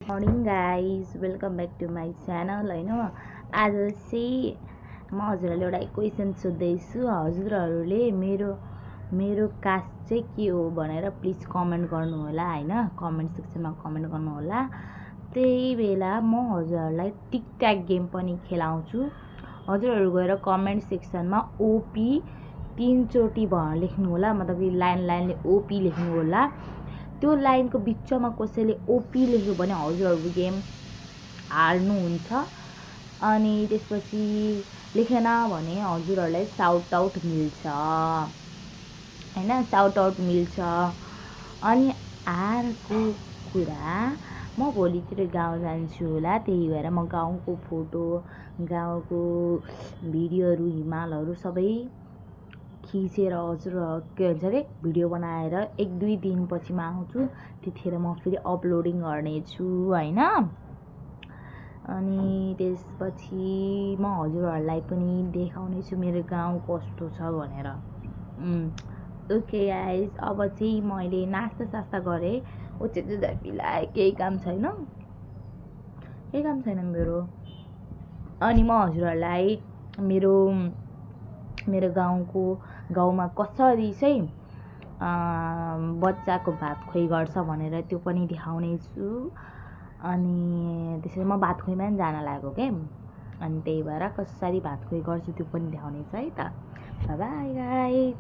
Morning guys welcome back to my channel होइन। आज चाहिँ म हजुरहरूले एउटा क्वेसन सोध्दैछु। हजुरहरूले मेरो मेरो कास्ट चाहिँ के हो भनेर प्लिज कमेन्ट गर्नु होला होइन। कमेन्ट सेक्सनमा कमेन्ट गर्नु होला। त्यही बेला म हजुरहरूलाई टिकट्याक गेम पनि खेलाउँछु। हजुरहरू गएर कमेन्ट सेक्सनमा ओपी 3 चोटि लेख्नु होला, मतलब कि लाइनले ओपी लेख्नु होला। त्यो लाइनको बिचमा कसैले ओपी लेख्यो भने हजुरहरू गेम हार्नुहुन्छ। अनि त्यसपछि लेखेन भने हजुरहरूलाई साउट आउट मिल्छ होइन, साउट आउट मिल्छ। अनि अर्को कुरा, म भोलितिर गाउँ जान्छु होला, त्यही भएर म गाउँको फोटो, गाउँको भिडियोहरू, हिमालहरू सबै खिचेर हजुर के भन्छ अरे भिडियो बनाएर 1-2 दिनपछि म आउँछु। त्यतिखेर म फेरि अपलोडिङ गर्नेछु होइन। अनि त्यसपछि म हजुरहरूलाई पनि देखाउनेछु मेरो गाउँ कस्तो छ भनेर। ओके गाइज, अब चाहिँ मैले नास्ता सास्ता गरेँ, ओछ्याछु झापिलाई, केही काम छैन मेरो। अनि म हजुरहरूलाई मेरो गाउँमा कसरी चाहिँ बच्चाको भात खुवाइ गर्छ भनेर त्यो पनि देखाउने छु। अनि त्यसरी म भात खुवाइमा पनि जान लागेको क्या, अनि त्यही भएर कसरी भात खुवाइ गर्छु त्यो पनि देखाउने छु है त। By by guys.